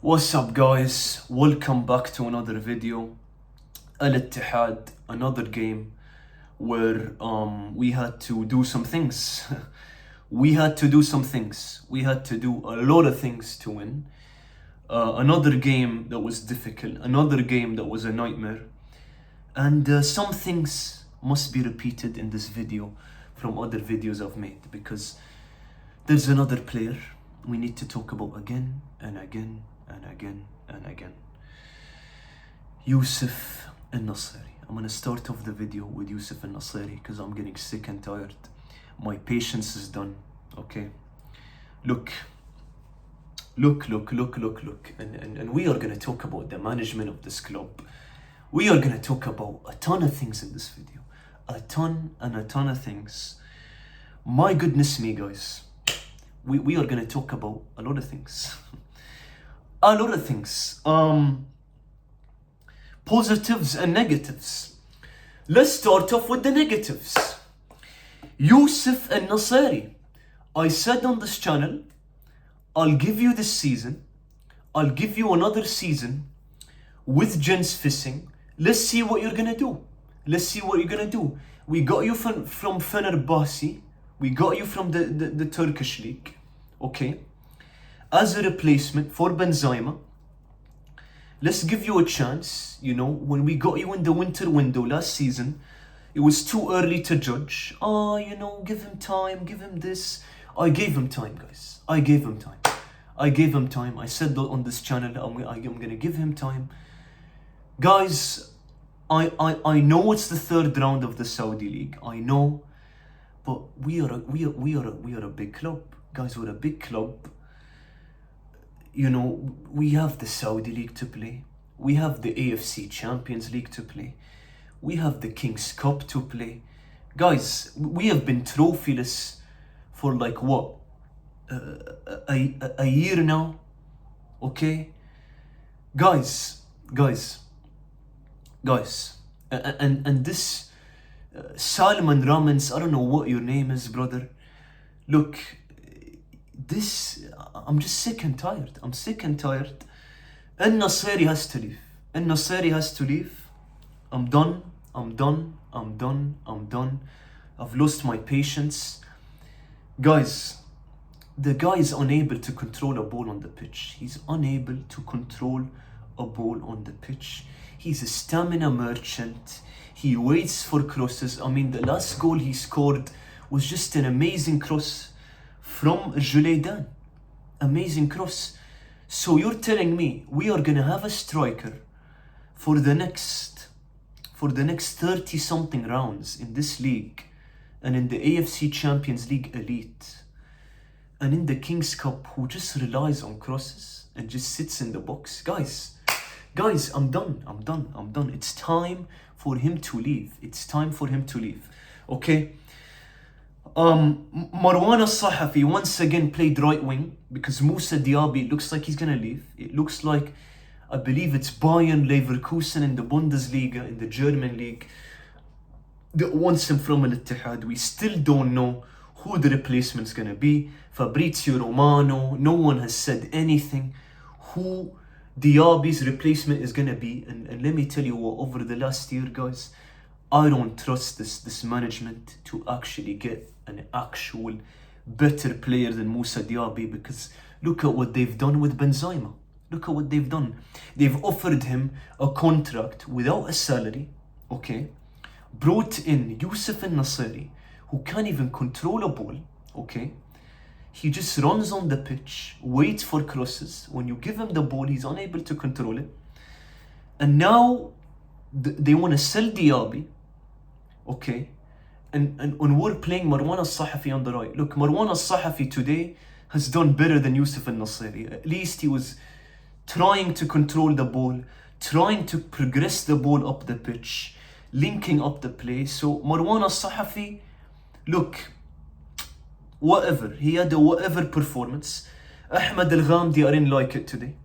What's up guys, welcome back to another video. Alittihad, another game where we had to do some things. We had to do a lot of things to win. Another game that was difficult, another game that was a nightmare. And some things must be repeated in this video from other videos I've made, because there's another player we need to talk about again and again and again and again. Yusuf al-Nasiri. I'm gonna start off the video with Yusuf al-Nasiri because I'm getting sick and tired. My patience is done, okay? Look. And we are gonna talk about the management of this club. We are gonna talk about a ton of things in this video. A ton of things. My goodness me, guys. We are gonna talk about a lot of things. A lot of things. Positives and negatives. Let's start off with the negatives. Yusuf al-Nasiri. I said on this channel, I'll give you this season. I'll give you another season with Jens Fissing. Let's see what you're gonna do. We got you from Fenerbahce. We got you from the Turkish league. Okay? As a replacement for Benzema. Let's give you a chance. You know, when we got you in the winter window last season, it was too early to judge. Give him time, give him this. I gave him time, guys. I gave him time. I said on this channel, I'm gonna give him time. Guys, I know it's the third round of the Saudi League. I know, but we are a big club, guys. We're a big club. You know, we have the Saudi League to play. We have the AFC Champions League to play. We have the King's Cup to play. Guys, we have been trophyless for like what? A year now. Okay? Guys. And this Salman Ramans, I don't know what your name is, brother. Look, I'm just sick and tired. Al-Nasiri has to leave. I'm done. I've lost my patience. Guys, the guy is unable to control a ball on the pitch. He's a stamina merchant. He waits for crosses. I mean, the last goal he scored was just an amazing cross from Juleidan. Amazing cross. So you're telling me we are gonna have a striker for the next 30 something rounds in this league, and in the AFC Champions League Elite, and in the King's Cup, who just relies on crosses and just sits in the box? Guys, I'm done. It's time for him to leave. Okay? Marwan al-Sahafi once again played right wing because Moussa Diaby looks like he's gonna leave. It looks like, I believe it's Bayern Leverkusen in the Bundesliga, in the German league, that wants him from Alittihad. We still don't know who the replacement's gonna be. Fabrizio Romano, no one has said anything who Diaby's replacement is gonna be. And let me tell you what, over the last year, guys, I don't trust this management to actually get an actual better player than Moussa Diaby, because look at what they've done with Benzema. They've offered him a contract without a salary, okay? Brought in Yusuf al-Nasiri, who can't even control a ball, okay? He just runs on the pitch, waits for crosses. When you give him the ball, he's unable to control it. And now they want to sell Diaby, okay? And we're playing Marwan al-Sahafi on the right. Look, Marwan al-Sahafi today has done better than Yusuf al-Nasiri. At least he was trying to control the ball, trying to progress the ball up the pitch, linking up the play. So Marwan al-Sahafi, look, whatever. He had a whatever performance. Ahmed al-Ghamdi, I didn't like it today.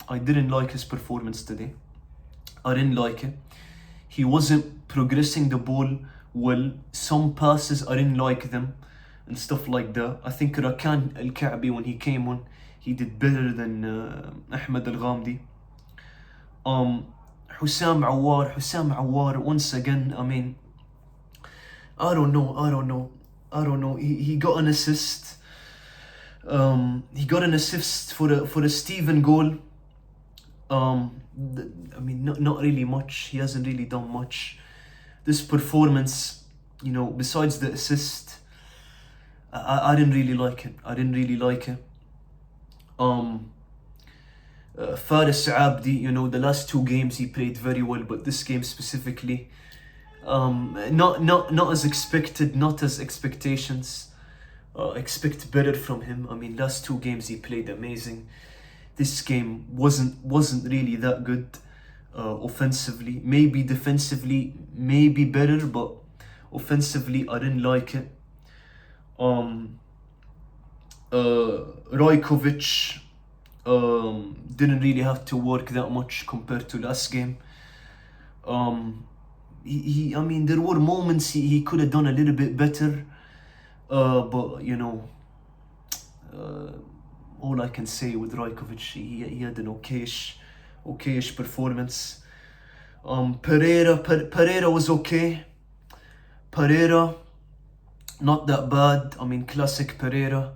I didn't like his performance today. I didn't like it. He wasn't progressing the ball well. Some passes, I didn't like them and stuff like that. I think Rakan al-Ka'bi, when he came on, he did better than Ahmed Al-Ghamdi. Hussam Awar, once again, I mean, I don't know. He got an assist. He got an assist for a Steven goal. I mean, not really much. He hasn't really done much. This performance, you know, besides the assist, I didn't really like it. Faris Abdi, you know, the last 2 games he played very well, but this game specifically, not as expected, not as expectations. Expect better from him. I mean, last 2 games he played amazing. This game wasn't really that good. Offensively, maybe defensively, maybe better, but offensively I didn't like it. Rajkovic didn't really have to work that much compared to last game. I mean, there were moments he could have done a little bit better, but you know, all I can say with Rajkovic, he had an okayish performance. Pereira was okay. Pereira, not that bad. I mean, classic Pereira.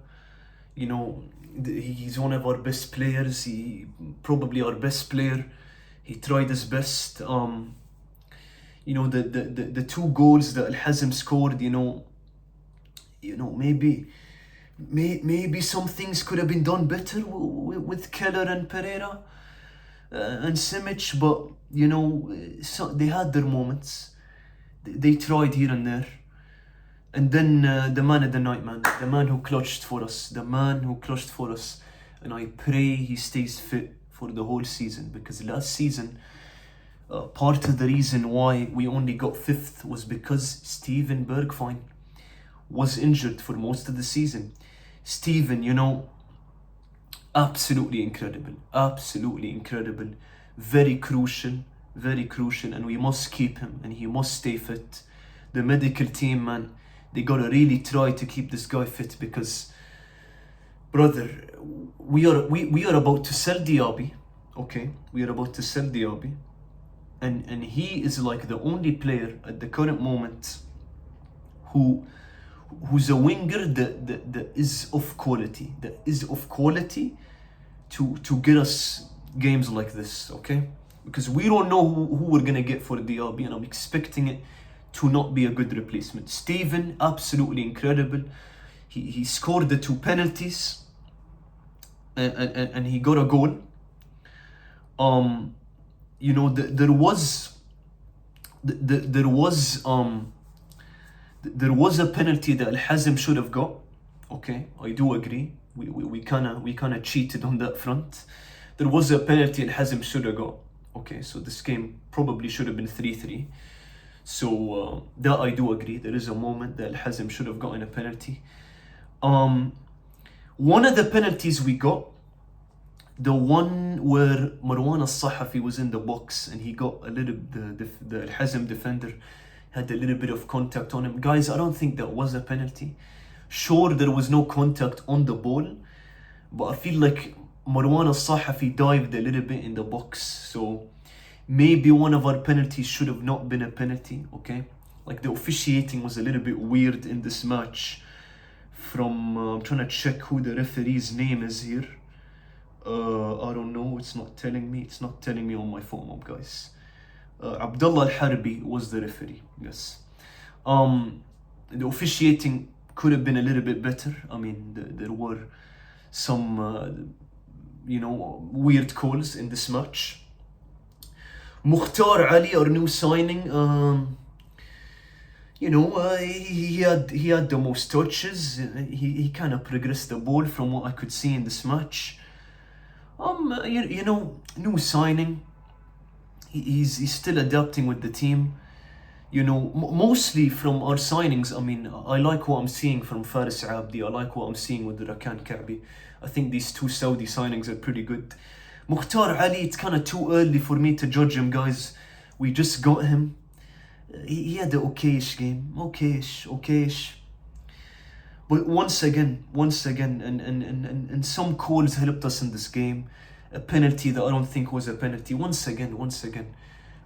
You know, he's one of our best players. He probably our best player. He tried his best. You know, the 2 goals that Alhazem scored. You know, maybe some things could have been done better with Keller and Pereira and Simic, but you know, they had their moments. They tried here and there. And then the man of the night, man, the man who clutched for us, and I pray he stays fit for the whole season, because last season, part of the reason why we only got 5th was because Steven Bergwijn was injured for most of the season. Steven, you know, absolutely incredible, very crucial, and we must keep him, and he must stay fit. The medical team, man, they gotta really try to keep this guy fit, because, brother, we are about to sell Diaby, okay? We are about to sell Diaby, and he is like the only player at the current moment who's a winger that is of quality, to get us games like this, okay? Because we don't know who we're gonna get for Diaby, and I'm expecting it to not be a good replacement. Steven, absolutely incredible. He scored the 2 penalties, and he got a goal. You know, there was a penalty that Alhazem should have got. Okay, I do agree. We kind of cheated on that front. There was a penalty Alhazem should have got. Okay, so this game probably should have been 3-3. So that I do agree. There is a moment that Alhazem should have gotten a penalty. One of the penalties we got, the one where Marwan al-Sahafi was in the box and he got a little, the Alhazem defender had a little bit of contact on him. Guys, I don't think that was a penalty. Sure, there was no contact on the ball, but I feel like Marwan al-Sahafi dived a little bit in the box. So maybe one of our penalties should have not been a penalty, okay? Like, the officiating was a little bit weird in this match. I'm trying to check who the referee's name is here. I don't know, it's not telling me on my phone, guys. Abdullah Al-Harbi was the referee, yes. The officiating could have been a little bit better. I mean, there were some, weird calls in this match. Mukhtar Ali, our new signing, he had the most touches. He kind of progressed the ball from what I could see in this match. New signing. He's still adapting with the team. Mostly from our signings, I mean, I like what I'm seeing from Faris Abdi. I like what I'm seeing with Rakan Ka'bi. I think these 2 Saudi signings are pretty good. Mukhtar Ali, it's kind of too early for me to judge him, guys. We just got him. He had an okayish game. Okayish. But once again, and some calls helped us in this game. A penalty that I don't think was a penalty. Once again,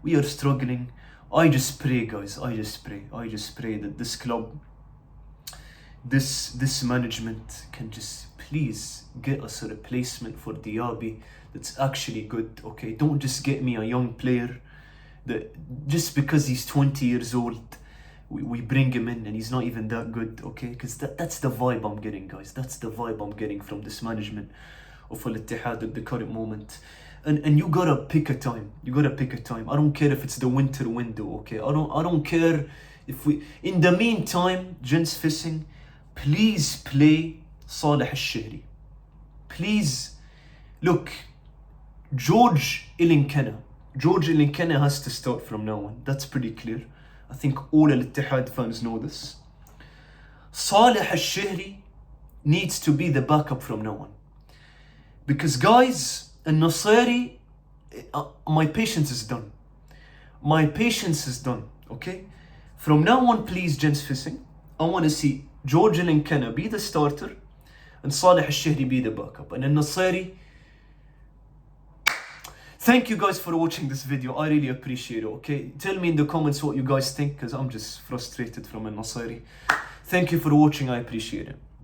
we are struggling. I just pray, guys. I just pray that this club, this management can just please get us a replacement for Diaby that's actually good. Okay, don't just get me a young player that just because he's 20 years old, we bring him in and he's not even that good. Okay, because that's the vibe I'm getting, guys. That's the vibe I'm getting from this management of Alittihad at the current moment. And you gotta pick a time. I don't care if it's the winter window. Okay, I don't care if we. In the meantime, gents fishing, please play Salih Al-Shehri. Please, look, George Ilinkena has to start from now on. That's pretty clear. I think all Alittihad fans know this. Salih Al-Shehri needs to be the backup from now on. Because guys, Al-Nasiri, my patience is done. Okay? From now on, please, gents fishing, I want to see George Ilinkena be the starter and Salih Al-Shehri be the backup. And Al-Nasiri, thank you guys for watching this video. I really appreciate it, okay? Tell me in the comments what you guys think, because I'm just frustrated from Al-Nasiri. Thank you for watching. I appreciate it.